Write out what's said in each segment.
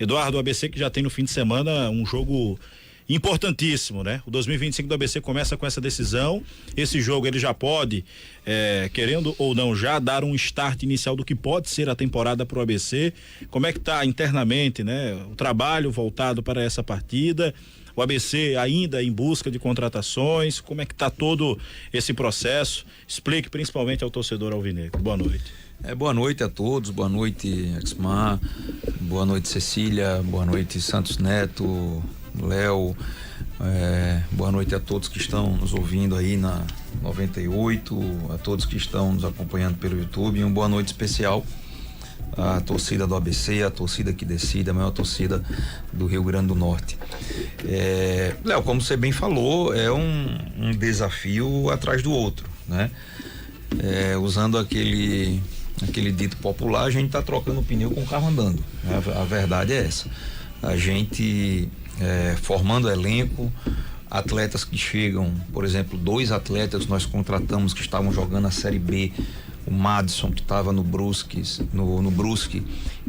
Eduardo, o ABC que já tem no fim de semana um jogo importantíssimo, né? O 2025 do ABC começa com essa decisão. Esse jogo ele já pode, querendo ou não, já dar um start inicial do que pode ser a temporada para o ABC. Como é que está internamente, né? O trabalho voltado para essa partida. O ABC ainda em busca de contratações. Como é que está todo esse processo? Explique principalmente ao torcedor alvinegro. Boa noite. Boa noite a todos, boa noite Exmar, boa noite Cecília, boa noite Santos Neto, Léo, boa noite a todos que estão nos ouvindo aí na 98, a todos que estão nos acompanhando pelo YouTube, e uma boa noite especial à torcida do ABC, a torcida que decide, a maior torcida do Rio Grande do Norte. Léo, como você bem falou, é um desafio atrás do outro, né? Usando aquele dito popular, a gente está trocando o pneu com o carro andando. A verdade é essa. A gente formando elenco, atletas que chegam, por exemplo, 2 atletas nós contratamos que estavam jogando a Série B, o Madison que estava no Brusque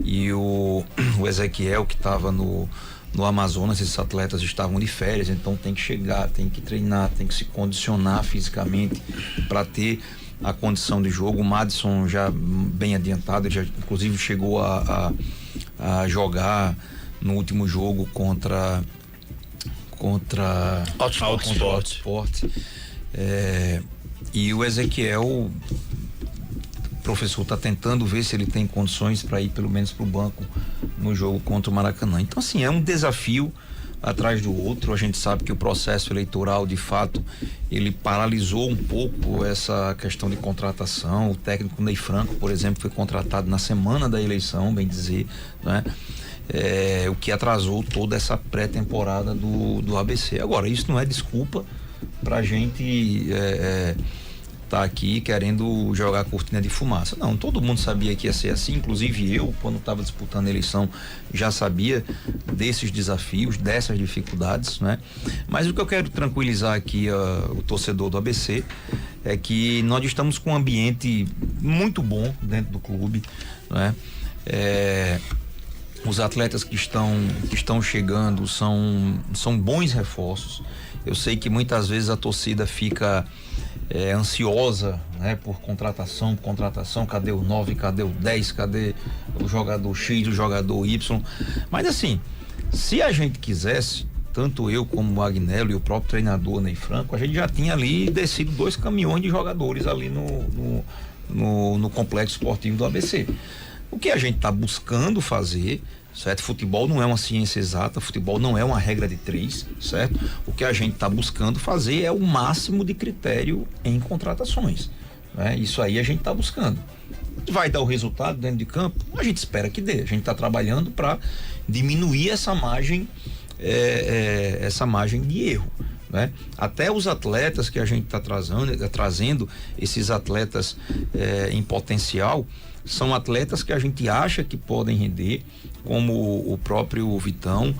e o Ezequiel que estava no Amazonas. Esses atletas estavam de férias, então tem que chegar, tem que treinar, tem que se condicionar fisicamente para ter a condição de jogo. O Madison já bem adiantado, ele já inclusive chegou a jogar no último jogo contra Alto Esporte. E o Ezequiel, o professor está tentando ver se ele tem condições para ir pelo menos para o banco no jogo contra o Maracanã. Então, assim, é um desafio atrás do outro. A gente sabe que o processo eleitoral, de fato, ele paralisou um pouco essa questão de contratação. O técnico Ney Franco, por exemplo, foi contratado na semana da eleição, bem dizer, né? O que atrasou toda essa pré-temporada do ABC. Agora, isso não é desculpa pra gente tá aqui querendo jogar a cortina de fumaça. Não, todo mundo sabia que ia ser assim, inclusive eu, quando estava disputando a eleição, já sabia desses desafios, dessas dificuldades, né? Mas o que eu quero tranquilizar aqui o torcedor do ABC é que nós estamos com um ambiente muito bom dentro do clube, né? Os atletas que estão chegando são bons reforços. Eu sei que muitas vezes a torcida fica ansiosa, né, por contratação, cadê o 9, cadê o 10, cadê o jogador X, o jogador Y, mas assim, se a gente quisesse, tanto eu como o Agnello e o próprio treinador Ney Franco, a gente já tinha ali descido 2 caminhões de jogadores ali no complexo esportivo do ABC. O que a gente está buscando fazer, certo? Futebol não é uma ciência exata, futebol não é uma regra de 3, certo? O que a gente está buscando fazer é o máximo de critério em contratações, né? Isso aí a gente está buscando. Vai dar o resultado dentro de campo? A gente espera que dê. A gente está trabalhando para diminuir essa margem de erro, né? Até os atletas que a gente está trazendo, esses atletas em potencial, são atletas que a gente acha que podem render, como o próprio Vitão,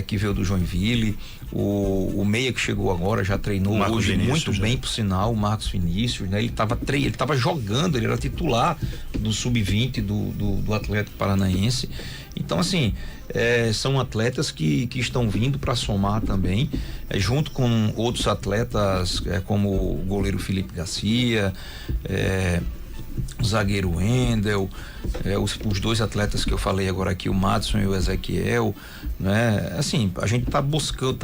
que veio do Joinville, o Meia que chegou agora, já treinou hoje muito bem, por sinal, o Marcos Vinícius, né? Ele estava jogando, ele era titular do Sub-20 do Atlético Paranaense. Então, assim, são atletas que estão vindo para somar também, junto com outros atletas, como o goleiro Felipe Garcia, o zagueiro Wendel, os 2 atletas que eu falei agora aqui, o Madison e o Ezequiel, né? Assim, a gente tá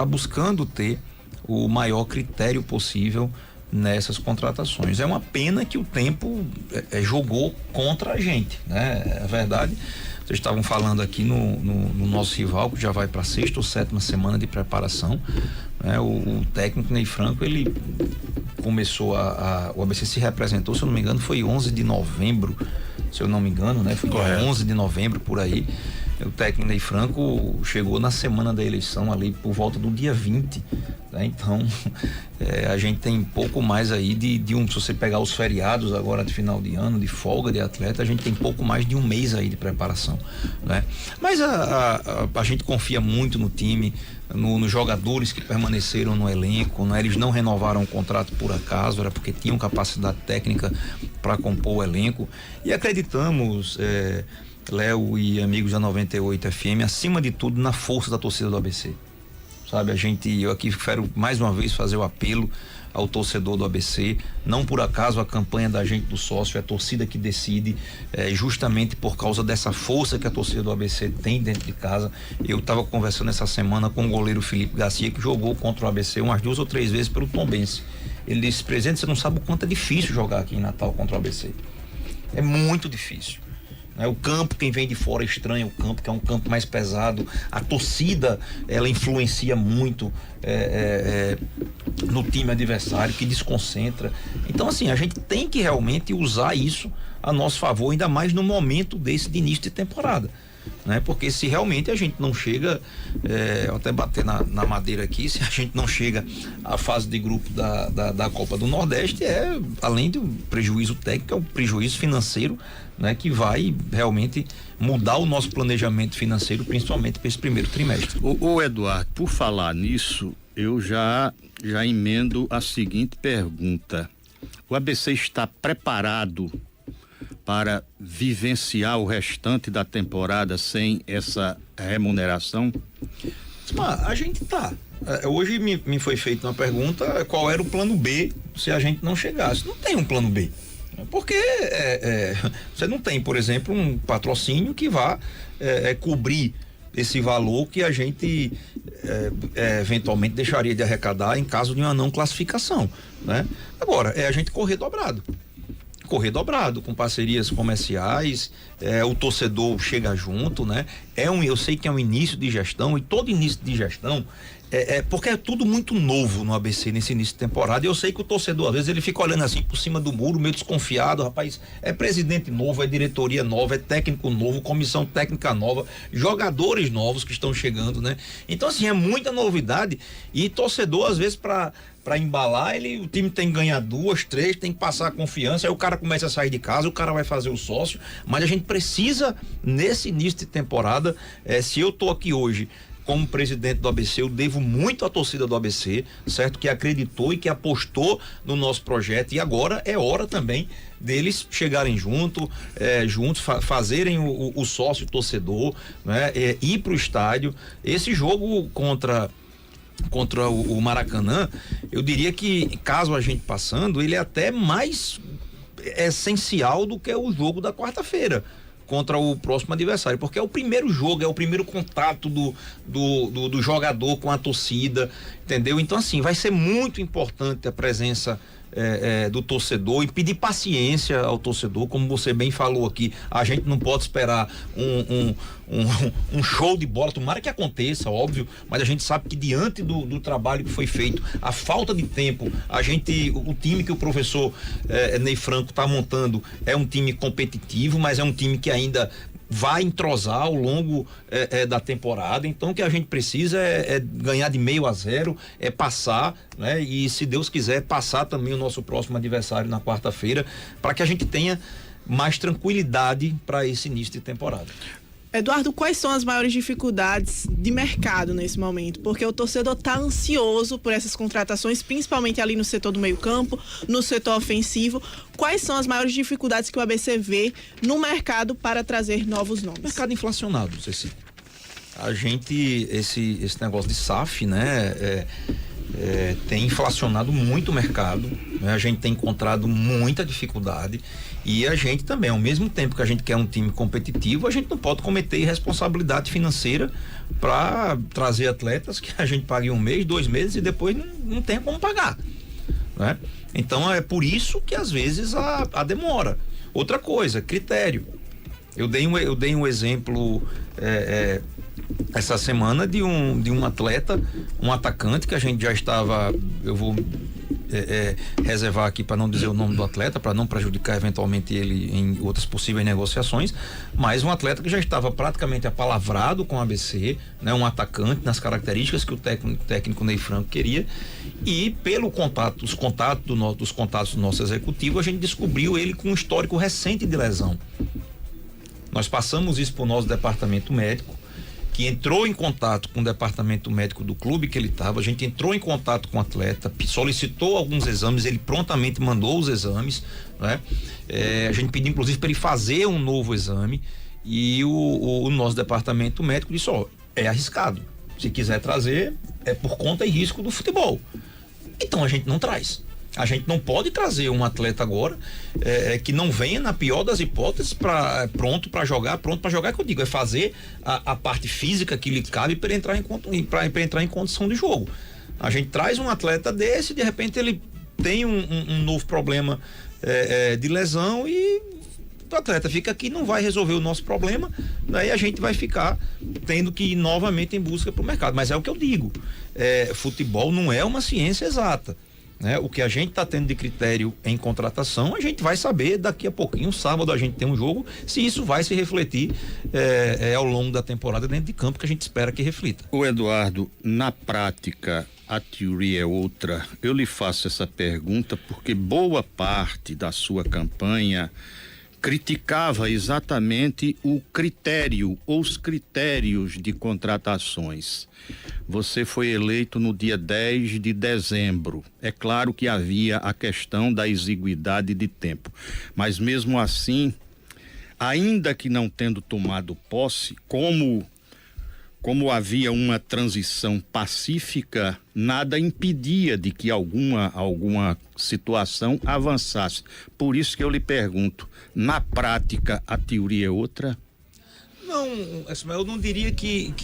buscando ter o maior critério possível nessas contratações. É uma pena que o tempo jogou contra a gente, né? É verdade. Vocês estavam falando aqui no nosso rival, que já vai para a 6ª ou 7ª semana de preparação, né? O técnico Ney Franco, ele começou o ABC se representou, se eu não me engano, foi 11 de novembro, se eu não me engano, né? Foi 11 de novembro, por aí. O técnico Ney Franco chegou na semana da eleição ali por volta do dia 20, né? Então, a gente tem pouco mais aí se você pegar os feriados agora de final de ano, de folga de atleta, a gente tem pouco mais de um mês aí de preparação, né? Mas a gente confia muito no time, nos jogadores que permaneceram no elenco, né? Eles não renovaram o contrato por acaso, era porque tinham capacidade técnica para compor o elenco, e acreditamos Léo e amigos da 98 FM, acima de tudo, na força da torcida do ABC. Sabe, eu aqui quero mais uma vez fazer o apelo ao torcedor do ABC. Não por acaso a campanha da gente do sócio é a torcida que decide, justamente por causa dessa força que a torcida do ABC tem dentro de casa. Eu estava conversando essa semana com o goleiro Felipe Garcia, que jogou contra o ABC umas 2 ou 3 vezes pelo Tombense. Ele disse: presidente, você não sabe o quanto é difícil jogar aqui em Natal contra o ABC. É muito difícil. O campo, quem vem de fora estranha o campo, que é um campo mais pesado. A torcida, ela influencia muito no time adversário, que desconcentra. Então, assim, a gente tem que realmente usar isso a nosso favor, ainda mais no momento desse de início de temporada. Porque se realmente a gente não chega, eu até bater na madeira aqui, se a gente não chega à fase de grupo da Copa do Nordeste, além do prejuízo técnico, é um prejuízo financeiro, que vai realmente mudar o nosso planejamento financeiro, principalmente para esse primeiro trimestre. O Eduardo, por falar nisso, eu já emendo a seguinte pergunta: o ABC está preparado para vivenciar o restante da temporada sem essa remuneração? A gente tá. Hoje me foi feita uma pergunta: qual era o plano B se a gente não chegasse? Não tem um plano B. Porque você não tem, por exemplo, um patrocínio que vá cobrir esse valor que a gente eventualmente deixaria de arrecadar em caso de uma não classificação, Agora, a gente correr dobrado com parcerias comerciais, o torcedor chega junto, eu sei que é um início de gestão, e todo início de gestão porque é tudo muito novo no ABC nesse início de temporada, e eu sei que o torcedor às vezes ele fica olhando assim por cima do muro, meio desconfiado. Rapaz, é presidente novo, é diretoria nova, é técnico novo, comissão técnica nova, jogadores novos que estão chegando, Então, assim, é muita novidade, e torcedor às vezes para embalar, o time tem que ganhar 2, 3, tem que passar a confiança, aí o cara começa a sair de casa, o cara vai fazer o sócio, mas a gente precisa, nesse início de temporada, se eu tô aqui hoje como presidente do ABC, eu devo muito à torcida do ABC, certo? Que acreditou e que apostou no nosso projeto, e agora é hora também deles chegarem juntos, fazerem o sócio torcedor, ir pro estádio. Esse jogo contra o Maracanã, eu diria que, caso a gente passando, ele é até mais essencial do que o jogo da quarta-feira contra o próximo adversário, porque é o primeiro jogo, é o primeiro contato do jogador com a torcida, entendeu? Então, assim, vai ser muito importante a presença do torcedor, e pedir paciência ao torcedor, como você bem falou aqui. A gente não pode esperar um show de bola, tomara que aconteça, óbvio, mas a gente sabe que diante do trabalho que foi feito, a falta de tempo, o time que o professor Ney Franco está montando é um time competitivo, mas é um time que ainda vai entrosar ao longo da temporada. Então, o que a gente precisa é ganhar de 0-0, passar, e, se Deus quiser, passar também o nosso próximo adversário na quarta-feira, para que a gente tenha mais tranquilidade para esse início de temporada. Eduardo, quais são as maiores dificuldades de mercado nesse momento? Porque o torcedor está ansioso por essas contratações, principalmente ali no setor do meio-campo, no setor ofensivo. Quais são as maiores dificuldades que o ABC vê no mercado para trazer novos nomes? Mercado inflacionado, Ceci. A gente, esse negócio de SAF, tem inflacionado muito o mercado, a gente tem encontrado muita dificuldade, e a gente também, ao mesmo tempo que a gente quer um time competitivo, a gente não pode cometer irresponsabilidade financeira para trazer atletas que a gente pague 1 mês, 2 meses e depois não tem como pagar, Então é por isso que às vezes a demora. Outra coisa, critério. Eu dei um exemplo essa semana de um atleta, um atacante que a gente já estava, eu vou reservar aqui para não dizer o nome do atleta, para não prejudicar eventualmente ele em outras possíveis negociações, mas um atleta que já estava praticamente apalavrado com o ABC, um atacante nas características que o técnico Ney Franco queria, e pelo dos contatos do nosso executivo, a gente descobriu ele com um histórico recente de lesão. Nós passamos isso para o nosso departamento médico, que entrou em contato com o departamento médico do clube que ele estava. A gente entrou em contato com o atleta, solicitou alguns exames, ele prontamente mandou os exames, A gente pediu inclusive para ele fazer um novo exame, E o nosso departamento médico disse, é arriscado. Se quiser trazer, é por conta e risco do futebol. Então a gente não traz. A gente não pode trazer um atleta agora que não venha, na pior das hipóteses, pronto para jogar, que eu digo, é fazer a parte física que lhe cabe para entrar em condição de jogo. A gente traz um atleta desse, de repente ele tem um novo problema de lesão e o atleta fica aqui, não vai resolver o nosso problema, daí a gente vai ficar tendo que ir novamente em busca para o mercado. Mas é o que eu digo, futebol não é uma ciência exata, né? O que a gente está tendo de critério em contratação, a gente vai saber daqui a pouquinho, sábado a gente tem um jogo, se isso vai se refletir ao longo da temporada dentro de campo, que a gente espera que reflita. O Eduardo, na prática, a teoria é outra. Eu lhe faço essa pergunta porque boa parte da sua campanha criticava exatamente o critério ou os critérios de contratações. Você foi eleito no dia 10 de dezembro. É claro que havia a questão da exiguidade de tempo, mas mesmo assim, ainda que não tendo tomado posse, como havia uma transição pacífica, nada impedia de que alguma situação avançasse. Por isso que eu lhe pergunto, na prática a teoria é outra? Não, eu não diria que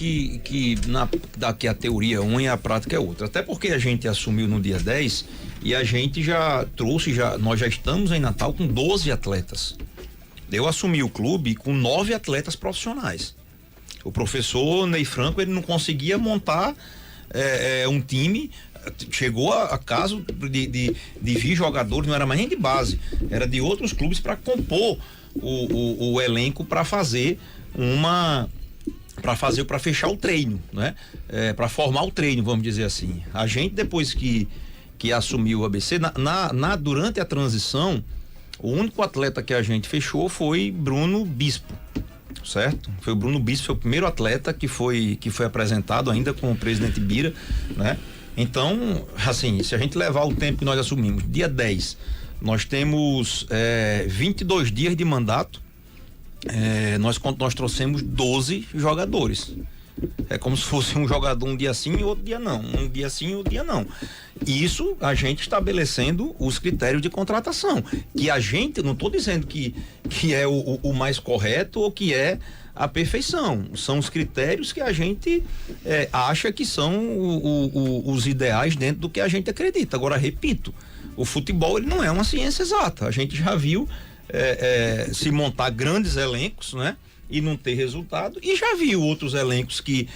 a teoria é uma e a prática é outra. Até porque a gente assumiu no dia 10 e a gente nós já estamos em Natal com 12 atletas. Eu assumi o clube com 9 atletas profissionais. O professor Ney Franco, ele não conseguia montar um time, chegou a caso de vir jogadores, não era mais nem de base, era de outros clubes para compor o elenco para fechar o treino, né? Para formar o treino, vamos dizer assim. A gente, depois que assumiu o ABC, durante a transição, o único atleta que a gente fechou foi Bruno Bispo. Certo? Foi o Bruno Bispo, foi o primeiro atleta que foi apresentado ainda com o presidente Bira, né? Então, assim, se a gente levar o tempo que nós assumimos, dia 10, nós temos 22 dias de mandato, nós trouxemos 12 jogadores. É como se fosse um jogador um dia sim e outro dia não, um dia sim e outro dia não. Isso a gente estabelecendo os critérios de contratação, que a gente, não estou dizendo que é o mais correto ou que é a perfeição, são os critérios que a gente acha que são os ideais dentro do que a gente acredita. Agora, repito, o futebol ele não é uma ciência exata, a gente já viu se montar grandes elencos, né? E não ter resultado, e já viu outros elencos que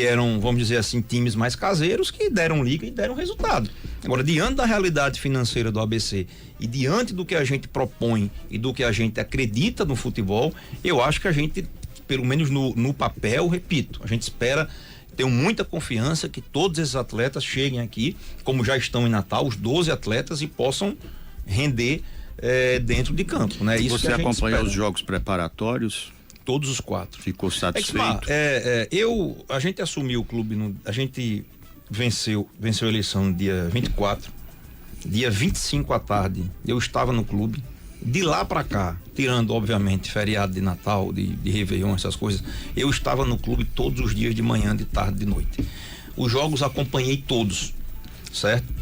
eram, vamos dizer assim, times mais caseiros que deram liga e deram resultado. Agora, diante da realidade financeira do ABC e diante do que a gente propõe e do que a gente acredita no futebol, eu acho que a gente, pelo menos no papel, repito, a gente espera, tenho muita confiança que todos esses atletas cheguem aqui, como já estão em Natal, os 12 atletas, e possam render dentro de campo, né? Isso você que a gente acompanhou espera. os jogos preparatórios? Todos os 4. Ficou satisfeito? A gente assumiu o clube, a gente venceu a eleição no dia 24, dia 25 à tarde, eu estava no clube. De lá para cá, tirando obviamente feriado de Natal, de Réveillon, essas coisas, eu estava no clube todos os dias, de manhã, de tarde, de noite. Os jogos acompanhei todos, certo?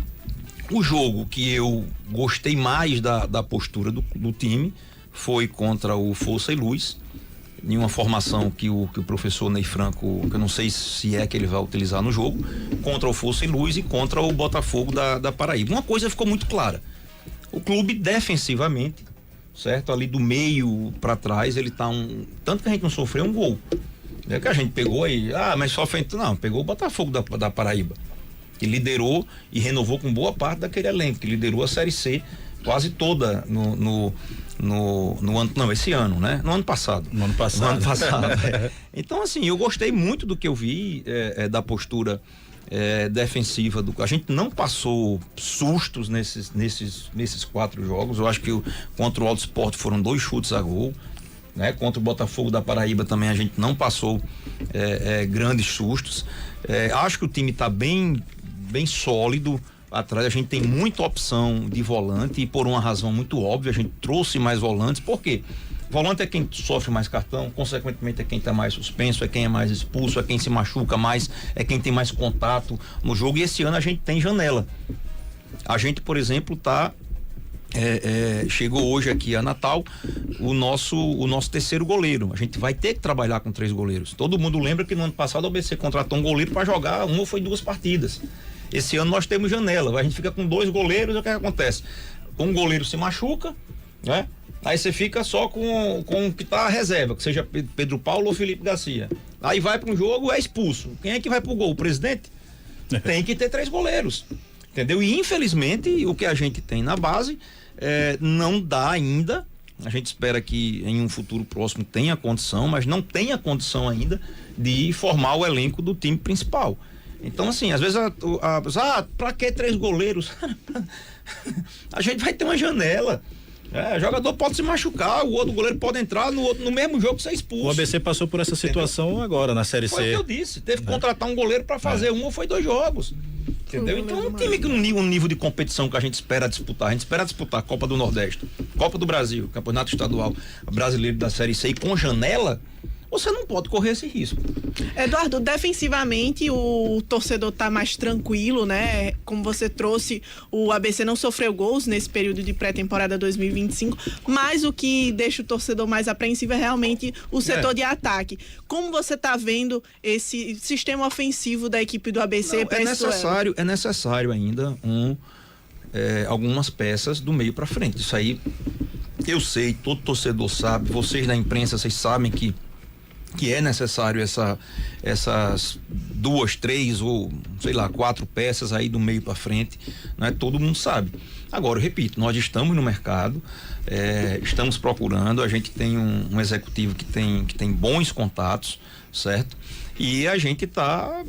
O jogo que eu gostei mais da postura do time foi contra o Força e Luz, em uma formação que o professor Ney Franco, que eu não sei se é que ele vai utilizar no jogo, contra o Força e Luz e contra o Botafogo da Paraíba. Uma coisa ficou muito clara: o clube defensivamente, certo? Ali do meio para trás, ele tá tanto que a gente não sofreu um gol. É que a gente pegou aí, mas só foi, não, pegou o Botafogo da Paraíba, que liderou e renovou com boa parte daquele elenco, que liderou a Série C quase toda no ano, não, esse ano, né? No ano passado. No ano passado. Então, assim, eu gostei muito do que eu vi da postura defensiva. A gente não passou sustos nesses 4 jogos. Eu acho que contra o Alto Sport foram 2 chutes a gol, né? Contra o Botafogo da Paraíba também a gente não passou grandes sustos. Acho que o time está bem sólido atrás. A gente tem muita opção de volante, e por uma razão muito óbvia a gente trouxe mais volantes. Por quê? Volante é quem sofre mais cartão, consequentemente é quem está mais suspenso, é quem é mais expulso, é quem se machuca mais, é quem tem mais contato no jogo. E esse ano a gente tem janela. A gente, por exemplo, chegou hoje aqui a Natal o nosso terceiro goleiro. A gente vai ter que trabalhar com 3 goleiros. Todo mundo lembra que no ano passado o ABC contratou um goleiro para jogar 1 ou foi 2 partidas. Esse ano nós temos janela, a gente fica com 2 goleiros. O que acontece? Um goleiro se machuca, né? Aí você fica só com o que tá a reserva, que seja Pedro Paulo ou Felipe Garcia. Aí vai para um jogo, é expulso. Quem é que vai pro gol? O presidente? Tem que ter 3 goleiros, entendeu? E infelizmente o que a gente tem na base não dá ainda. A gente espera que em um futuro próximo tenha condição, mas não tem a condição ainda de formar o elenco do time principal. Então, assim, às vezes pra que 3 goleiros? A gente vai ter uma janela. O jogador pode se machucar, o outro goleiro pode entrar no mesmo jogo ser expulso. O ABC passou por essa situação, entendeu? Agora na Série C. Foi o que eu disse, teve que contratar um goleiro para fazer 1 ou foi 2 jogos. Entendeu? Então um time que um nível de competição que a gente espera disputar a Copa do Nordeste, Copa do Brasil, Campeonato Estadual Brasileiro da Série C e com janela, você não pode correr esse risco. Eduardo, defensivamente o torcedor tá mais tranquilo, né? Como você trouxe, o ABC não sofreu gols nesse período de pré-temporada 2025, mas o que deixa o torcedor mais apreensivo é realmente o setor de ataque. Como você tá vendo esse sistema ofensivo da equipe do ABC para esse duelo? É necessário ainda algumas peças do meio para frente. Isso aí eu sei, todo torcedor sabe, vocês da imprensa, vocês sabem que é necessário essas 2, 3 ou sei lá 4 peças aí do meio para frente, né? Todo mundo sabe. Agora eu repito, nós estamos no mercado, estamos procurando, a gente tem um executivo que tem bons contatos, certo? E a gente tá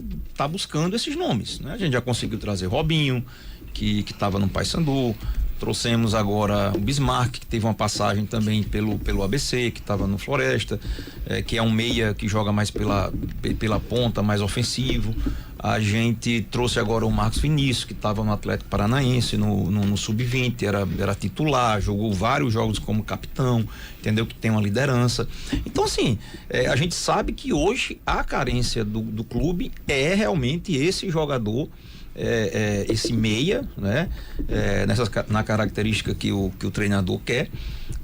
buscando esses nomes, né? A gente já conseguiu trazer Robinho, que estava no Paysandu. Trouxemos agora o Bismarck, que teve uma passagem também pelo ABC, que estava no Floresta, que é um meia que joga mais pela ponta, mais ofensivo. A gente trouxe agora o Marcos Vinícius, que estava no Atlético Paranaense, no Sub-20, era titular, jogou vários jogos como capitão, entendeu? Que tem uma liderança. Então, assim, a gente sabe que hoje a carência do clube é realmente esse jogador, esse meia, né? Na característica que o treinador quer,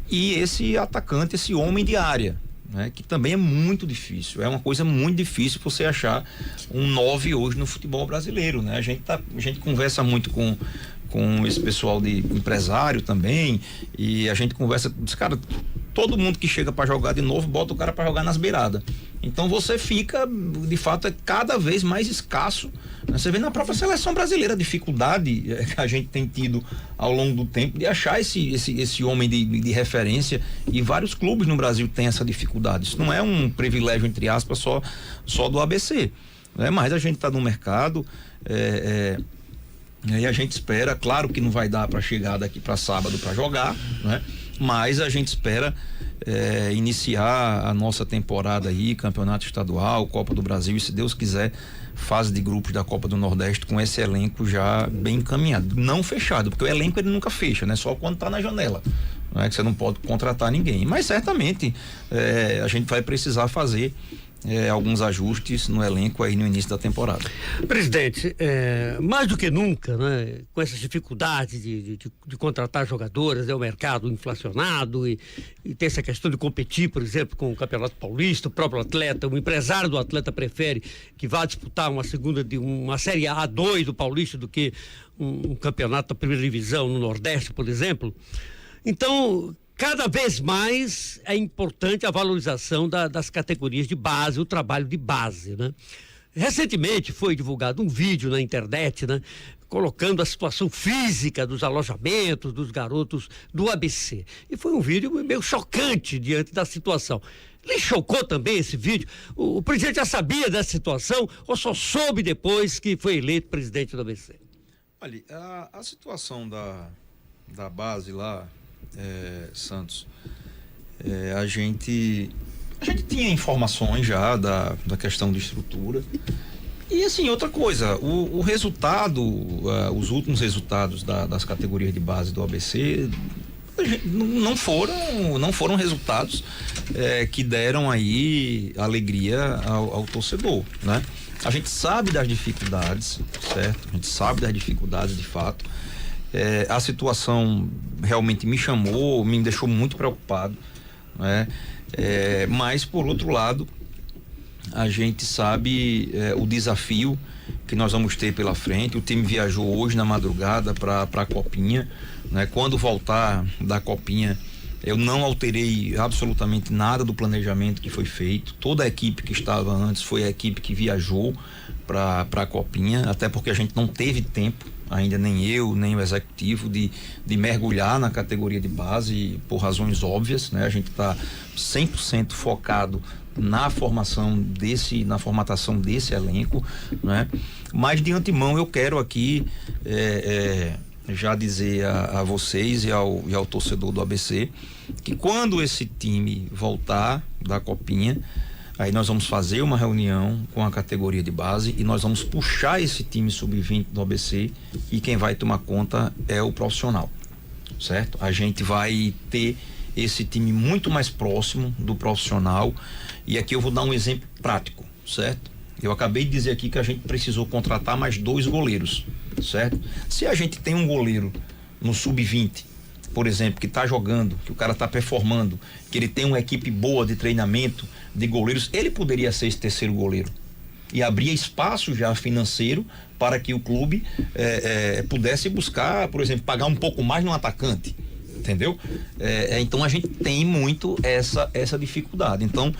e esse atacante, esse homem de área, né? Que também é muito difícil, é uma coisa muito difícil você achar um 9 hoje no futebol brasileiro, né? A gente conversa muito com esse pessoal de empresário também, e a gente conversa com os caras, todo mundo que chega para jogar de novo bota o cara para jogar nas beiradas. Então você fica, de fato, cada vez mais escasso, né? Você vê na própria seleção brasileira a dificuldade que a gente tem tido ao longo do tempo de achar esse homem de referência, e vários clubes no Brasil têm essa dificuldade. Isso não é um privilégio, entre aspas, só do ABC, né? Mas a gente está no mercado, e a gente espera, claro que não vai dar para chegar daqui para sábado para jogar, né? Mas a gente espera iniciar a nossa temporada aí, Campeonato Estadual, Copa do Brasil, e se Deus quiser, fase de grupos da Copa do Nordeste, com esse elenco já bem encaminhado, não fechado, porque o elenco ele nunca fecha, né? Só quando tá na janela, não é que você não pode contratar ninguém, mas certamente a gente vai precisar fazer alguns ajustes no elenco aí no início da temporada. Presidente, mais do que nunca, né, com essas dificuldades de contratar jogadores, o mercado inflacionado e tem essa questão de competir, por exemplo, com o Campeonato Paulista, o próprio atleta, o empresário do atleta prefere que vá disputar uma Série A2 do Paulista do que um campeonato da primeira divisão no Nordeste, por exemplo. Então, cada vez mais é importante a valorização das categorias de base, o trabalho de base, né? Recentemente foi divulgado um vídeo na internet, né? Colocando a situação física dos alojamentos dos garotos do ABC. E foi um vídeo meio chocante diante da situação. Lhe chocou também esse vídeo? O presidente já sabia dessa situação ou só soube depois que foi eleito presidente do ABC? Olha, a situação da base lá, Santos, a gente tinha informações já da questão de estrutura, e assim, outra coisa, o resultado, os últimos resultados das categorias de base do ABC não foram resultados que deram aí alegria ao torcedor, né? A gente sabe das dificuldades, certo? A gente sabe das dificuldades de fato. A situação realmente me chamou, me deixou muito preocupado, né? Mas por outro lado, a gente sabe o desafio que nós vamos ter pela frente. O time viajou hoje na madrugada para a Copinha, né? Quando voltar da Copinha, eu não alterei absolutamente nada do planejamento que foi feito. Toda a equipe que estava antes foi a equipe que viajou para a Copinha, até porque a gente não teve tempo ainda, nem eu, nem o executivo, de mergulhar na categoria de base, por razões óbvias, né? A gente está 100% focado na formatação desse elenco, né? Mas de antemão eu quero aqui já dizer a vocês e ao torcedor do ABC que quando esse time voltar da Copinha, aí nós vamos fazer uma reunião com a categoria de base e nós vamos puxar esse time sub-20 do ABC, e quem vai tomar conta é o profissional, certo? A gente vai ter esse time muito mais próximo do profissional, e aqui eu vou dar um exemplo prático, certo? Eu acabei de dizer aqui que a gente precisou contratar mais 2 goleiros, certo? Se a gente tem um goleiro no sub-20, por exemplo, que está jogando, que o cara está performando, que ele tem uma equipe boa de treinamento de goleiros, ele poderia ser esse terceiro goleiro e abrir espaço já financeiro para que o clube pudesse buscar, por exemplo, pagar um pouco mais no atacante, entendeu? Então a gente tem muito essa dificuldade. Então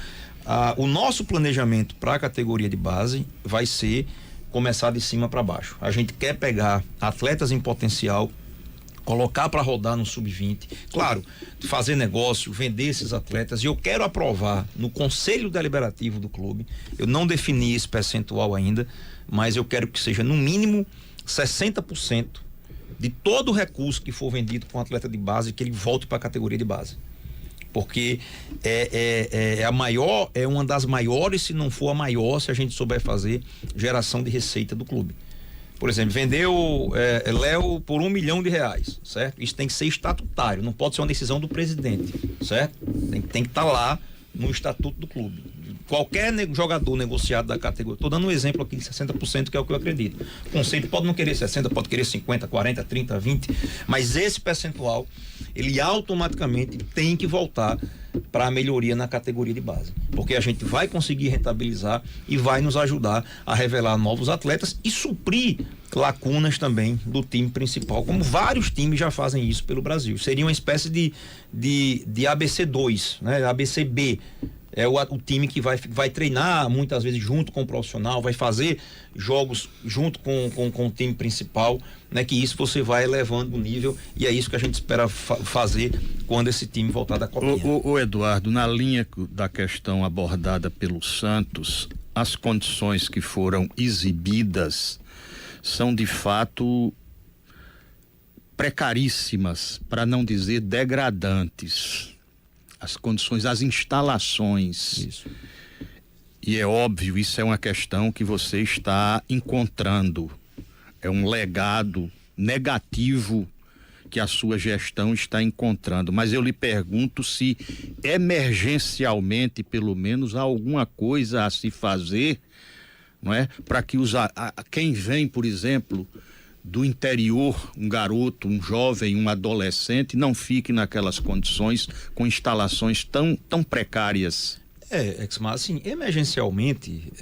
o nosso planejamento para a categoria de base vai ser começar de cima para baixo. A gente quer pegar atletas em potencial, colocar para rodar no sub-20, claro, fazer negócio, vender esses atletas, e eu quero aprovar no Conselho Deliberativo do clube. Eu não defini esse percentual ainda, mas eu quero que seja no mínimo 60% de todo o recurso que for vendido com atleta de base, que ele volte para a categoria de base, porque é uma das maiores, se não for a maior, se a gente souber fazer geração de receita do clube. Por exemplo, vendeu Léo por R$1 milhão, certo? Isso tem que ser estatutário, não pode ser uma decisão do presidente, certo? Tem que estar lá no estatuto do clube. Qualquer jogador negociado da categoria, estou dando um exemplo aqui de 60%, que é o que eu acredito. O conselho pode não querer 60%, pode querer 50%, 40%, 30%, 20%, mas esse percentual, ele automaticamente tem que voltar para a melhoria na categoria de base, porque a gente vai conseguir rentabilizar e vai nos ajudar a revelar novos atletas e suprir lacunas também do time principal, como vários times já fazem isso pelo Brasil. Seria uma espécie de ABC2, né? ABCB. É o time que vai treinar muitas vezes junto com o profissional, vai fazer jogos junto com o time principal, né? Que isso você vai elevando o nível, e é isso que a gente espera fazer quando esse time voltar da Copinha. O Eduardo, na linha da questão abordada pelo Santos, as condições que foram exibidas são de fato precaríssimas, para não dizer degradantes. As condições, as instalações. Isso. E é óbvio, isso é uma questão que você está encontrando. É um legado negativo que a sua gestão está encontrando. Mas eu lhe pergunto se emergencialmente, pelo menos, há alguma coisa a se fazer, não é? Para que quem vem, por exemplo, do interior, um garoto, um jovem, um adolescente, não fique naquelas condições com instalações tão precárias. Exmar, assim, emergencialmente,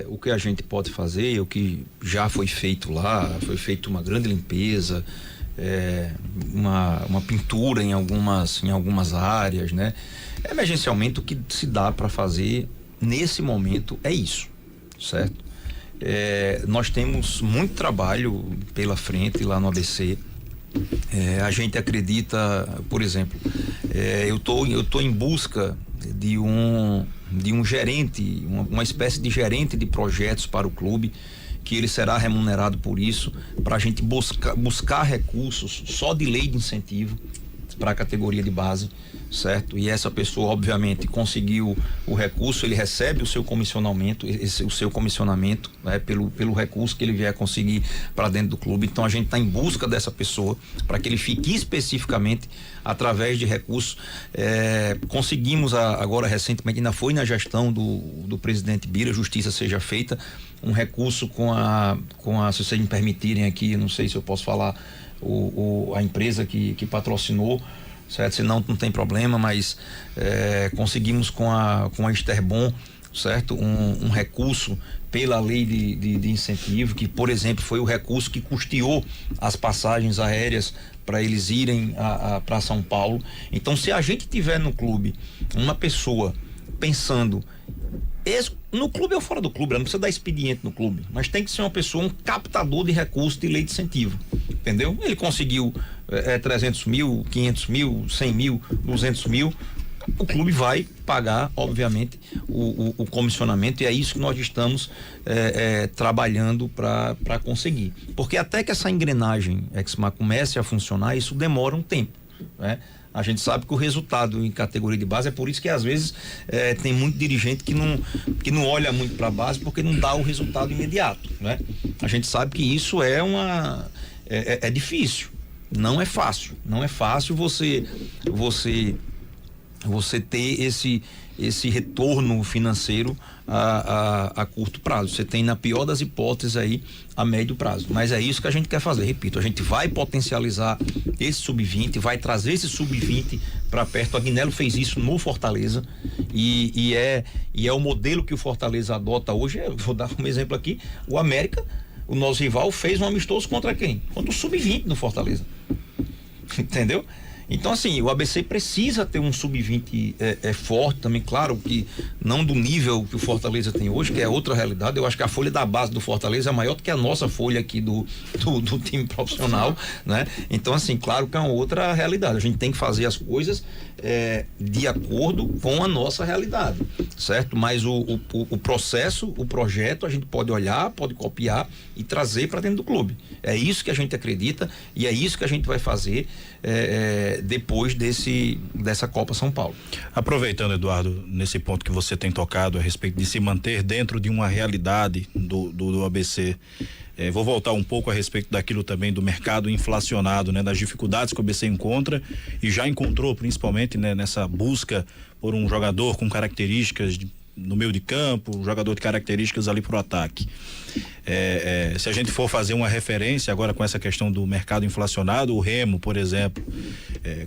o que a gente pode fazer, o que já foi feito lá, foi feita uma grande limpeza, uma pintura em algumas áreas, né? Emergencialmente, o que se dá para fazer nesse momento é isso, certo? Nós temos muito trabalho pela frente lá no ABC. A gente acredita, por exemplo, eu tô em busca de um gerente, uma espécie de gerente de projetos para o clube, que ele será remunerado por isso, para a gente buscar recursos só de lei de incentivo, para a categoria de base, certo? E essa pessoa, obviamente, conseguiu o recurso, ele recebe o seu comissionamento, né, pelo recurso que ele vier conseguir para dentro do clube. Então a gente está em busca dessa pessoa para que ele fique especificamente através de recursos. Conseguimos agora recentemente, ainda foi na gestão do presidente Bira, justiça seja feita, um recurso com a se vocês me permitirem aqui, não sei se eu posso falar a empresa que patrocinou, certo? Senão não tem problema, mas conseguimos com a Esterbon, certo? Um recurso pela lei de incentivo, que, por exemplo, foi o recurso que custeou as passagens aéreas para eles irem para São Paulo. Então, se a gente tiver no clube uma pessoa pensando no clube ou fora do clube, não precisa dar expediente no clube, mas tem que ser uma pessoa, um captador de recursos de lei de incentivo, entendeu? Ele conseguiu 300 mil, 500 mil, 100 mil, 200 mil, o clube vai pagar, obviamente, o comissionamento, e é isso que nós estamos trabalhando para conseguir, porque até que essa engrenagem Exmar comece a funcionar, isso demora um tempo, né? A gente sabe que o resultado em categoria de base, é por isso que às vezes tem muito dirigente que não olha muito para a base, porque não dá o resultado imediato, né? A gente sabe que isso é difícil, não é fácil você ter esse retorno financeiro a curto prazo. Você tem, na pior das hipóteses, aí a médio prazo, mas é isso que a gente quer fazer. Repito, a gente vai potencializar esse sub-20, vai trazer esse sub-20 para perto. A Agnello fez isso no Fortaleza e é o modelo que o Fortaleza adota hoje. Vou dar um exemplo aqui: o América, o nosso rival, fez um amistoso contra quem? Contra o sub-20 no Fortaleza, entendeu? Então, assim, o ABC precisa ter um sub-20 forte também, claro que não do nível que o Fortaleza tem hoje, que é outra realidade. Eu acho que a folha da base do Fortaleza é maior do que a nossa folha aqui do time profissional, né? Então, assim, claro que é uma outra realidade. A gente tem que fazer as coisas de acordo com a nossa realidade, certo? Mas o processo, o projeto, a gente pode olhar, pode copiar e trazer para dentro do clube. É isso que a gente acredita e é isso que a gente vai fazer depois dessa Copa São Paulo. Aproveitando, Eduardo, nesse ponto que você tem tocado a respeito de se manter dentro de uma realidade do ABC, vou voltar um pouco a respeito daquilo também do mercado inflacionado, né? Das dificuldades que o ABC encontra e já encontrou, principalmente, né, nessa busca por um jogador com características no meio de campo, um jogador de características ali pro ataque. Se a gente for fazer uma referência agora com essa questão do mercado inflacionado, o Remo, por exemplo,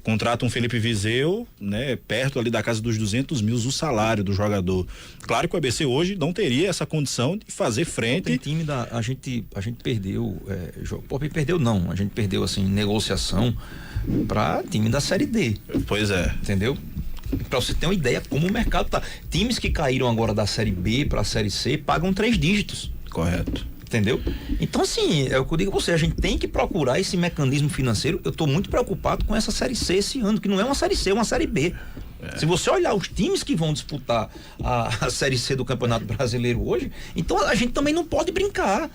contrata um Felipe Viseu, né, perto ali da casa dos 200 mil o salário do jogador. Claro que o ABC hoje não teria essa condição de fazer frente. Tem time a gente perdeu, a gente perdeu assim negociação para time da Série D. Pois é. Entendeu? Para você ter uma ideia como o mercado tá. Times que caíram agora da Série B para a Série C pagam 3 dígitos. Correto. Entendeu? Então, assim, é o que eu digo a você, a gente tem que procurar esse mecanismo financeiro. Eu estou muito preocupado com essa Série C esse ano, que não é uma Série C, é uma Série B. Se você olhar os times que vão disputar a Série C do Campeonato Brasileiro hoje, então a gente também não pode brincar,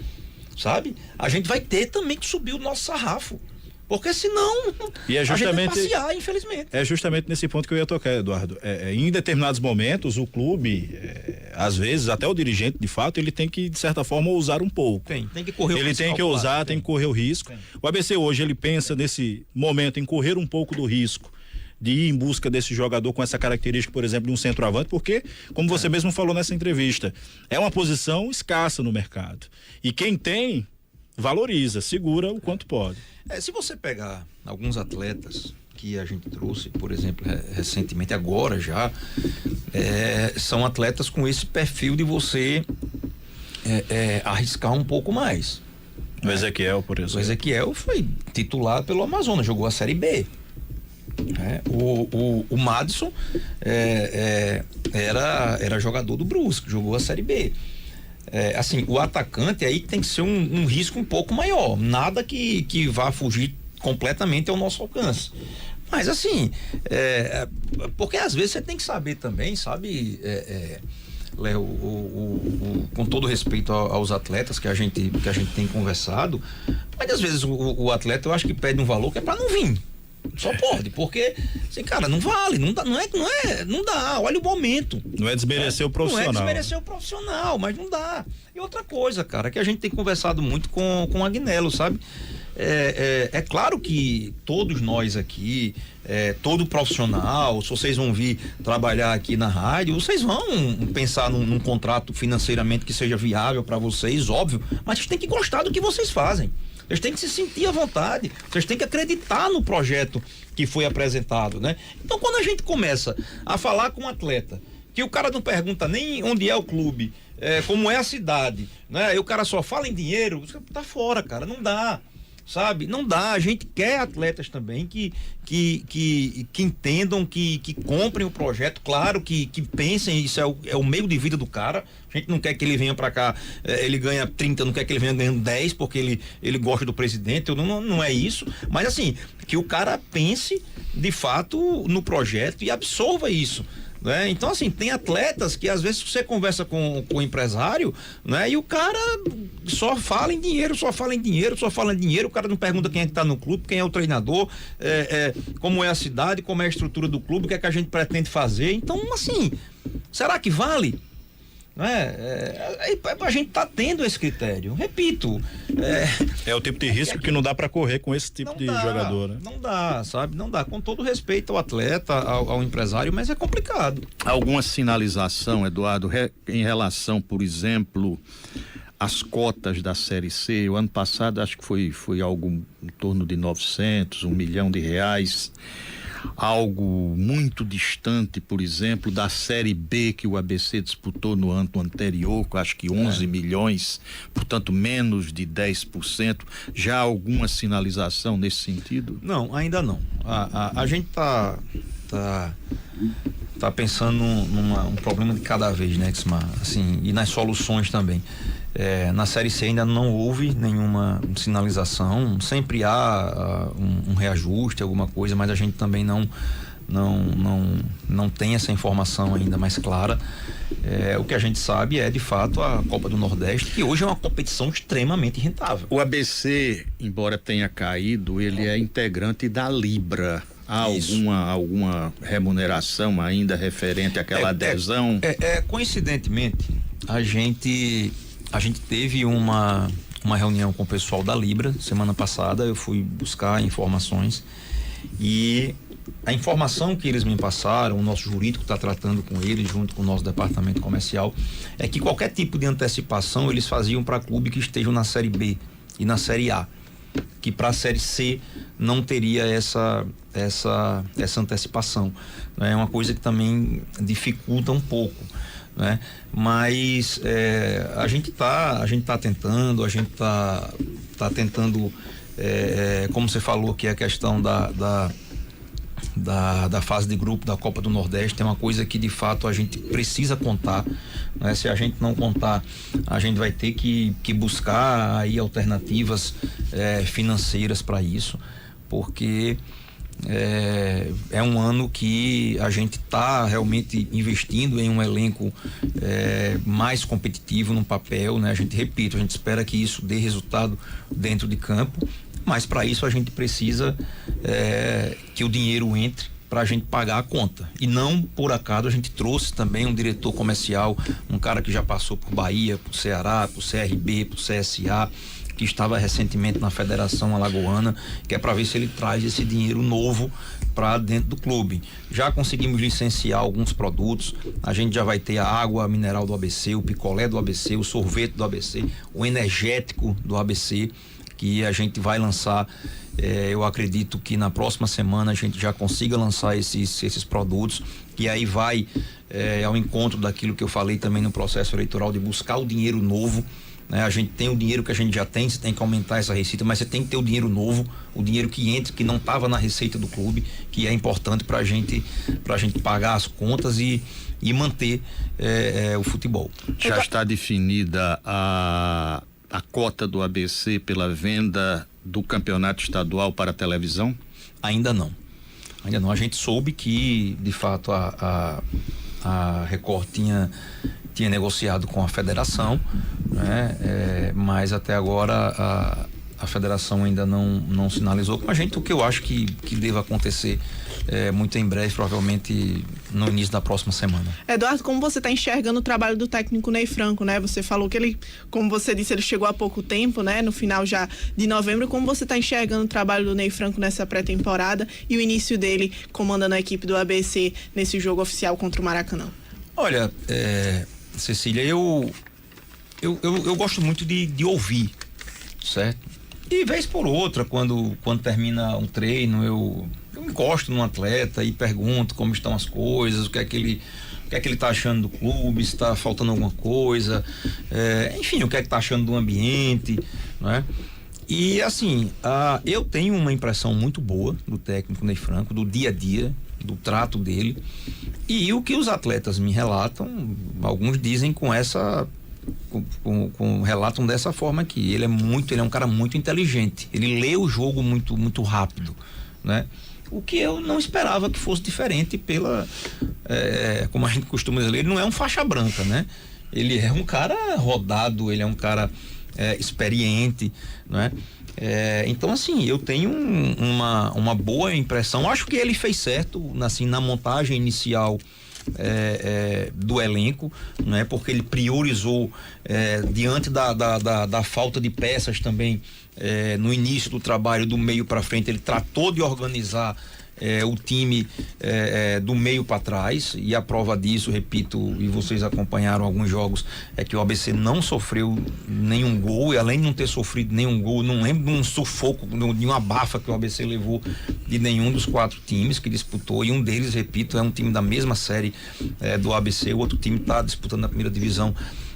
sabe? A gente vai ter também que subir o nosso sarrafo. Porque senão a gente vai passear, infelizmente. É justamente nesse ponto que eu ia tocar, Eduardo. Em determinados momentos, o clube, às vezes, até o dirigente, de fato, ele tem que, de certa forma, ousar um pouco. Tem que correr o risco. Ele tem que ousar, tem que correr o risco. O ABC hoje, ele pensa nesse momento em correr um pouco do risco de ir em busca desse jogador com essa característica, por exemplo, de um centroavante, porque, como você mesmo falou nessa entrevista, é uma posição escassa no mercado. E quem tem, valoriza, segura o quanto pode. Se você pegar alguns atletas que a gente trouxe, por exemplo, recentemente, agora já, são atletas com esse perfil de você arriscar um pouco mais. O Ezequiel, por exemplo. O Ezequiel foi titular pelo Amazonas, jogou a Série B. O Madison era jogador do Brusque, jogou a Série B. Assim, o atacante aí tem que ser um risco um pouco maior, nada que vá fugir completamente ao nosso alcance, mas assim, porque às vezes você tem que saber também, sabe, Léo, com todo respeito aos atletas que a gente tem conversado, mas às vezes o atleta, eu acho que pede um valor que é para não vir, Só pode, porque, assim, cara, não vale, não dá, olha o momento. Não é desmerecer o profissional. Não é desmerecer o profissional, mas não dá. E outra coisa, cara, que a gente tem conversado muito com o Agnello, sabe? É claro que todos nós aqui, todo profissional, se vocês vão vir trabalhar aqui na rádio, vocês vão pensar num contrato financeiramente que seja viável para vocês, óbvio, mas vocês têm que gostar do que vocês fazem. Vocês têm que se sentir à vontade, vocês têm que acreditar no projeto que foi apresentado, né? Então, quando a gente começa a falar com um atleta, que o cara não pergunta nem onde é o clube, como é a cidade, né? E o cara só fala em dinheiro, tá fora, cara, não dá. Sabe? Não dá, a gente quer atletas também que entendam, que comprem o projeto, claro, que pensem, isso é o meio de vida do cara. A gente não quer que ele venha pra cá, ele ganha 30, não quer que ele venha ganhando 10 porque ele gosta do presidente, não é isso, mas assim, que o cara pense de fato no projeto e absorva isso. Né? Então, assim, tem atletas que às vezes você conversa com o empresário, né? E o cara só fala em dinheiro, o cara não pergunta quem é que tá no clube, quem é o treinador, como é a cidade, como é a estrutura do clube, o que é que a gente pretende fazer. Então, assim, será que vale? A gente tá tendo esse critério, repito. É o tipo de risco que não dá para correr com esse tipo de jogador, né? Não dá, sabe? Não dá, com todo respeito ao atleta, ao empresário, mas é complicado. Alguma sinalização, Eduardo, em relação, por exemplo, às cotas da Série C? O ano passado acho que foi algo em torno de 900, R$1 milhão, algo muito distante, por exemplo, da Série B que o ABC disputou no ano anterior, com acho que 11 milhões, portanto menos de 10%. Já há alguma sinalização nesse sentido? Não, ainda não. A gente tá pensando num problema de cada vez, né, Xmar? Assim, e nas soluções também. Na Série C ainda não houve nenhuma sinalização, sempre há um reajuste, alguma coisa, mas a gente também não tem essa informação ainda mais clara. O que a gente sabe de fato a Copa do Nordeste, que hoje é uma competição extremamente rentável. O ABC, embora tenha caído, ele é integrante da Libra. Há alguma remuneração ainda referente àquela adesão? Coincidentemente, a gente teve uma reunião com o pessoal da Libra semana passada. Eu fui buscar informações e a informação que eles me passaram, o nosso jurídico está tratando com eles junto com o nosso departamento comercial, é que qualquer tipo de antecipação eles faziam para clube que estejam na Série B e na Série A, que para a Série C não teria essa antecipação, né? É uma coisa que também dificulta um pouco, né? Mas a gente tá tentando, como você falou, que é a questão da fase de grupo da Copa do Nordeste, é uma coisa que de fato a gente precisa contar, né? Se a gente não contar, a gente vai ter que buscar aí alternativas financeiras para isso, porque é um ano que a gente está realmente investindo em um elenco mais competitivo no papel, né? A gente espera que isso dê resultado dentro de campo, mas para isso a gente precisa que o dinheiro entre para a gente pagar a conta. E não por acaso a gente trouxe também um diretor comercial, um cara que já passou por Bahia, por Ceará, por CRB, por CSA, que estava recentemente na Federação Alagoana, que é para ver se ele traz esse dinheiro novo para dentro do clube. Já conseguimos licenciar alguns produtos, a gente já vai ter a água mineral do ABC, o picolé do ABC, o sorvete do ABC, o energético do ABC, que a gente vai lançar. Eu acredito que na próxima semana a gente já consiga lançar esses produtos, que aí vai ao encontro daquilo que eu falei também no processo eleitoral, de buscar o dinheiro novo, né? A gente tem o dinheiro que a gente já tem, você tem que aumentar essa receita, mas você tem que ter o dinheiro novo, o dinheiro que entra, que não estava na receita do clube, que é importante pra gente pagar as contas e manter o futebol. Já está definida a cota do ABC pela venda do campeonato estadual para a televisão? Ainda não. A gente soube que de fato a Record tinha negociado com a federação, né? Mas até agora a federação ainda não sinalizou com a gente, o que eu acho que deva acontecer muito em breve, provavelmente no início da próxima semana. Eduardo, como você está enxergando o trabalho do técnico Ney Franco, né? Você falou que ele, como você disse, ele chegou há pouco tempo, né? No final já de novembro. Como você está enxergando o trabalho do Ney Franco nessa pré-temporada e o início dele comandando a equipe do ABC nesse jogo oficial contra o Maracanã? Olha, Cecília, eu gosto muito de ouvir, certo? E vez por outra, quando termina um treino, eu encosto num atleta e pergunto como estão as coisas, o que é que ele tá achando do clube, se está faltando alguma coisa, enfim, o que é que tá achando do ambiente, né? E assim, eu tenho uma impressão muito boa do técnico Ney Franco, do dia a dia, do trato dele, e o que os atletas me relatam, alguns dizem relatam dessa forma aqui. Ele é um cara muito inteligente, ele lê o jogo muito, muito rápido, né? O que eu não esperava que fosse diferente como a gente costuma dizer, ele não é um faixa branca, né? Ele é um cara rodado, ele é um cara experiente, né? Então assim, eu tenho uma boa impressão. Acho que ele fez certo assim, na montagem inicial do elenco, né? Porque ele priorizou diante da falta de peças também, no início do trabalho, do meio para frente, ele tratou de organizar o time do meio para trás, e a prova disso, repito, e vocês acompanharam alguns jogos, é que o ABC não sofreu nenhum gol, e além de não ter sofrido nenhum gol, não lembro de um sufoco, de uma abafa que o ABC levou de nenhum dos 4 times que disputou, e um deles, repito, é um time da mesma série do ABC, o outro time está disputando a primeira divisão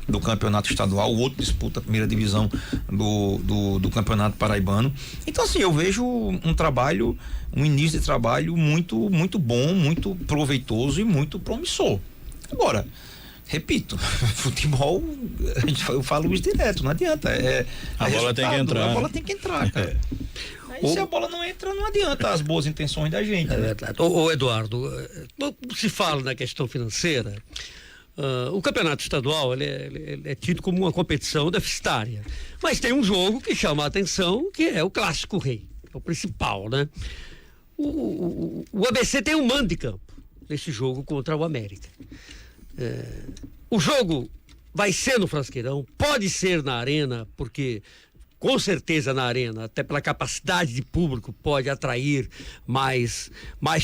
do campeonato estadual, o outro disputa a primeira divisão do campeonato paraibano. Então assim, eu vejo um início de trabalho muito, muito bom, muito proveitoso e muito promissor. Agora, repito, futebol, eu falo isso direto, não adianta. A bola tem que entrar. A bola tem que entrar, cara. Aí, se a bola não entra, não adianta as boas intenções da gente. É verdade. Ô Eduardo, se fala na questão financeira, o campeonato estadual ele é tido como uma competição deficitária, mas tem um jogo que chama a atenção, que é o Clássico Rei, é o principal, né? O ABC tem um mando de campo nesse jogo contra o América. O jogo vai ser no Frasqueirão, pode ser na Arena, porque com certeza na Arena, até pela capacidade de público, pode atrair mais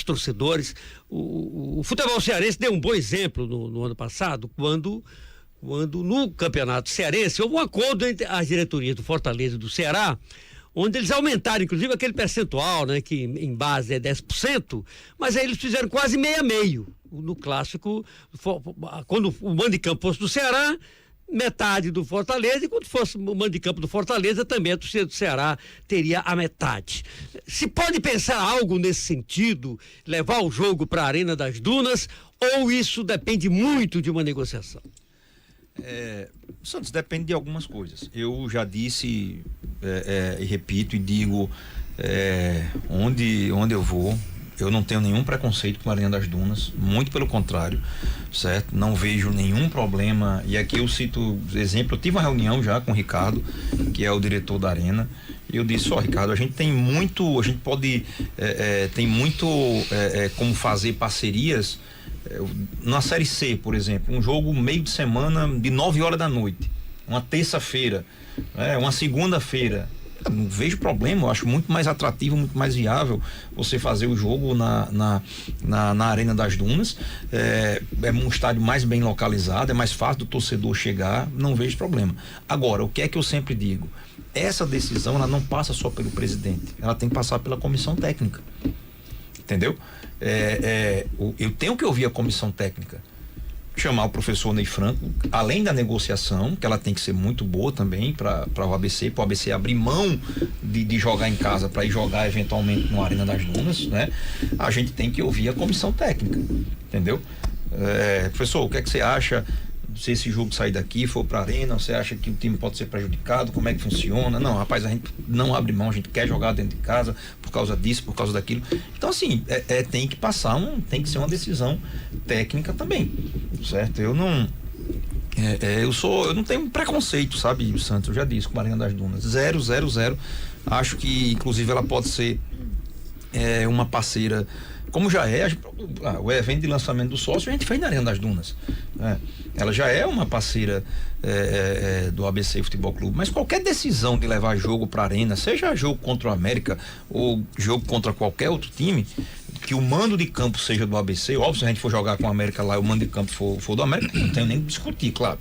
torcedores. O futebol cearense deu um bom exemplo no ano passado, quando no campeonato cearense houve um acordo entre as diretorias do Fortaleza e do Ceará, onde eles aumentaram, inclusive, aquele percentual, né, que em base é 10%, mas aí eles fizeram quase meio a meio. No clássico, quando o mando de campo fosse do Ceará, metade do Fortaleza, e quando fosse o mando de campo do Fortaleza, também a torcida do Ceará teria a metade. Se pode pensar algo nesse sentido, levar o jogo para a Arena das Dunas, ou isso depende muito de uma negociação? Santos, depende de algumas coisas. Eu já disse e repito e digo, onde eu vou, eu não tenho nenhum preconceito com a Arena das Dunas, muito pelo contrário, certo? Não vejo nenhum problema, e aqui eu cito exemplo, eu tive uma reunião já com o Ricardo, que é o diretor da Arena, e eu disse, Ricardo, a gente tem muito como fazer parcerias, na Série C, por exemplo, um jogo meio de semana de 9 horas da noite, uma terça-feira, uma segunda-feira. Eu não vejo problema, eu acho muito mais atrativo, muito mais viável você fazer o jogo na Arena das Dunas. É um estádio mais bem localizado, é mais fácil do torcedor chegar, não vejo problema. Agora, o que é que eu sempre digo? Essa decisão, ela não passa só pelo presidente, ela tem que passar pela comissão técnica, entendeu? Eu tenho que ouvir a comissão técnica, chamar o professor Ney Franco, além da negociação, que ela tem que ser muito boa também para o ABC abrir mão de jogar em casa para ir jogar eventualmente no Arena das Dunas, né? A gente tem que ouvir a comissão técnica, entendeu? Professor, o que é que você acha se esse jogo sair daqui, for para a Arena? Você acha que o time pode ser prejudicado? Como é que funciona? Não, rapaz, a gente não abre mão, a gente quer jogar dentro de casa por causa disso, por causa daquilo. Então assim, tem que ser uma decisão técnica também, certo? Eu não tenho preconceito, sabe, Santos? Eu já disse com Marinha das Dunas. 0. Acho que, inclusive, ela pode ser uma parceira, como já é o evento de lançamento do sócio, a gente fez na Arena das Dunas. Ela já é uma parceira do ABC Futebol Clube, mas qualquer decisão de levar jogo para a Arena, seja jogo contra o América ou jogo contra qualquer outro time, que o mando de campo seja do ABC, óbvio, se a gente for jogar com o América lá e o mando de campo for do América, não tenho nem que discutir, claro.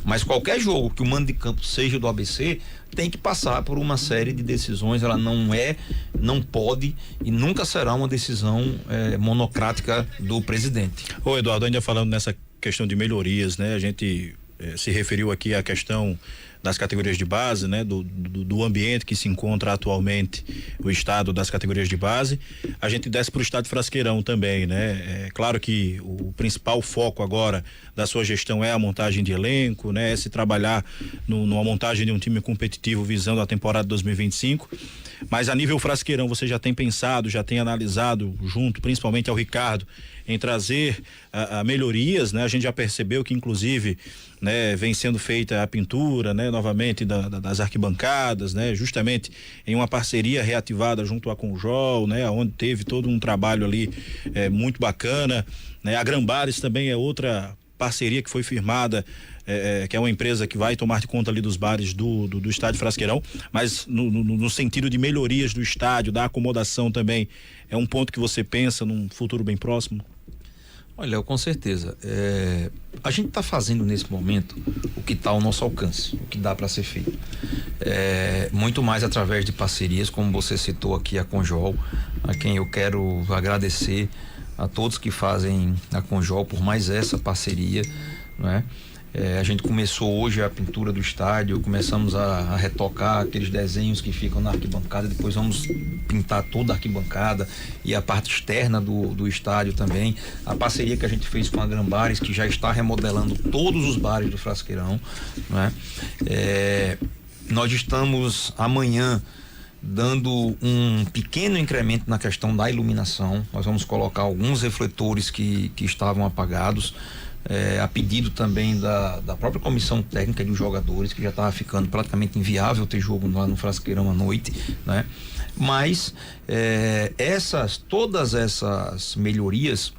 Mas qualquer jogo que o mando de campo seja do ABC, tem que passar por uma série de decisões. Ela não pode e nunca será uma decisão monocrática do presidente. Ô Eduardo, ainda falando nessa questão de melhorias, né? A gente se referiu aqui à questão das categorias de base, né? Do ambiente que se encontra atualmente o estado das categorias de base. A gente desce para o estádio Frasqueirão também, né? É claro que o principal foco agora da sua gestão é a montagem de elenco, né? É se trabalhar numa montagem de um time competitivo visando a temporada 2025. Mas a nível Frasqueirão, você já tem pensado, já tem analisado junto, principalmente ao Ricardo, em trazer melhorias, né? A gente já percebeu que, inclusive, né, vem sendo feita a pintura, né, novamente das arquibancadas, né, justamente em uma parceria reativada junto à Conjol, né, onde teve todo um trabalho ali muito bacana, né? A Grambares também é outra parceria que foi firmada, que é uma empresa que vai tomar de conta ali dos bares do estádio Frasqueirão, mas no sentido de melhorias do estádio, da acomodação também, é um ponto que você pensa num futuro bem próximo? Olha, com certeza. A gente está fazendo nesse momento o que está ao nosso alcance, o que dá para ser feito. Muito mais através de parcerias, como você citou aqui a Conjol, a quem eu quero agradecer a todos que fazem a Conjol por mais essa parceria, né? A gente começou hoje a pintura do estádio, começamos a retocar aqueles desenhos que ficam na arquibancada, depois vamos pintar toda a arquibancada e a parte externa do estádio também. A parceria que a gente fez com a Grambares, que já está remodelando todos os bares do Frasqueirão, né? Nós estamos amanhã dando um pequeno incremento na questão da iluminação. Nós vamos colocar alguns refletores que estavam apagados, a pedido também da própria comissão técnica e dos jogadores, que já estava ficando praticamente inviável ter jogo lá no Frasqueirão à noite, né? Mas todas essas melhorias,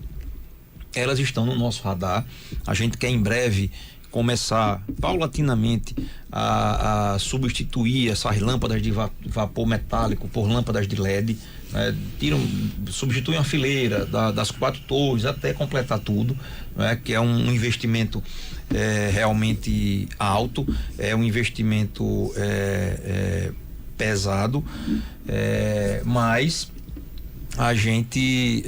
elas estão no nosso radar. A gente quer em breve começar paulatinamente a substituir essas lâmpadas de vapor metálico por lâmpadas de LED, né? Substituem a fileira das 4 torres até completar tudo, né? Que é um investimento realmente alto, é um investimento pesado, mas a gente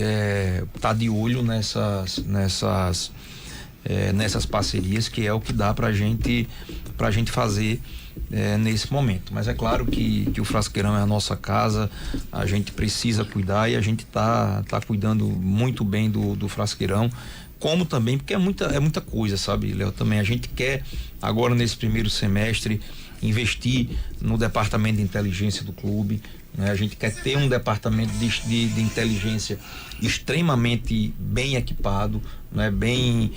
tá de olho nessas parcerias, que é o que dá pra gente fazer nesse momento. Mas é claro que o Frasqueirão é a nossa casa, a gente precisa cuidar e a gente tá cuidando muito bem do Frasqueirão, como também, porque é muita coisa, sabe, Léo? Também a gente quer agora nesse primeiro semestre investir no departamento de inteligência do clube, né? A gente quer ter um departamento de inteligência extremamente bem equipado, né? Bem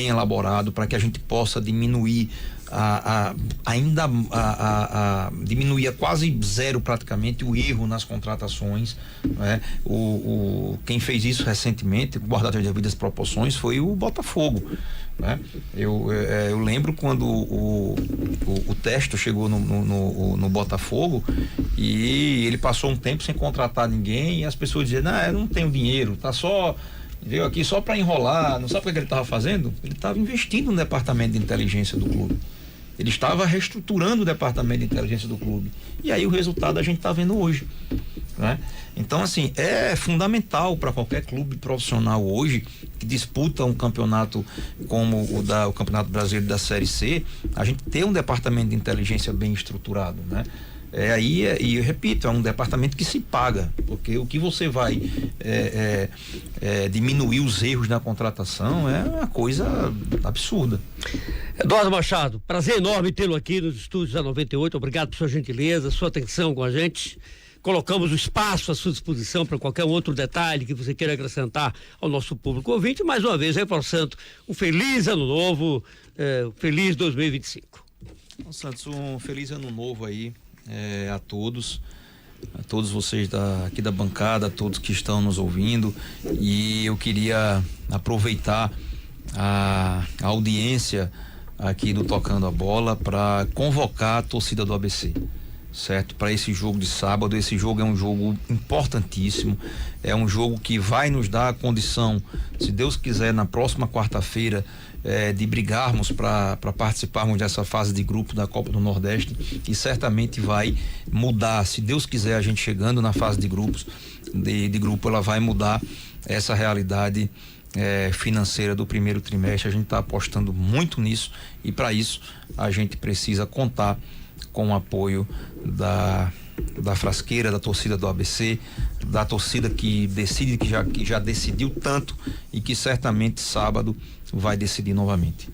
elaborado, para que a gente possa diminuir diminuir a quase zero praticamente o erro nas contratações, né? Quem fez isso recentemente, guardado as devidas proporções, foi o Botafogo, né? Eu lembro quando o Testo chegou no Botafogo e ele passou um tempo sem contratar ninguém e as pessoas diziam, não, eu não tenho dinheiro, tá só... veio aqui só para enrolar. Não sabe o que ele estava fazendo? Ele estava investindo no departamento de inteligência do clube. Ele estava reestruturando o departamento de inteligência do clube. E aí o resultado a gente está vendo hoje, né? Então, assim, é fundamental para qualquer clube profissional hoje que disputa um campeonato como o Campeonato Brasileiro da Série C, a gente ter um departamento de inteligência bem estruturado, né? E eu repito, é um departamento que se paga, porque o que você vai diminuir os erros na contratação é uma coisa absurda. Eduardo Machado, prazer enorme tê-lo aqui nos estúdios da 98, obrigado por sua gentileza, sua atenção com a gente. Colocamos o espaço à sua disposição para qualquer outro detalhe que você queira acrescentar ao nosso público ouvinte. Mais uma vez, reforçando um feliz ano novo, feliz 2025. Bom, Santos, um feliz ano novo aí a todos vocês aqui da bancada, a todos que estão nos ouvindo, e eu queria aproveitar a audiência aqui do Tocando a Bola para convocar a torcida do ABC, certo? Para esse jogo de sábado. Esse jogo é um jogo importantíssimo, é um jogo que vai nos dar a condição, se Deus quiser, na próxima quarta-feira, de brigarmos para participarmos dessa fase de grupo da Copa do Nordeste, e certamente vai mudar, se Deus quiser, a gente chegando na fase de grupos, de grupo, ela vai mudar essa realidade financeira do primeiro trimestre. A gente está apostando muito nisso, e para isso a gente precisa contar com o apoio da Frasqueira, da torcida do ABC, da torcida que decide, que já decidiu tanto, e que certamente sábado vai decidir novamente.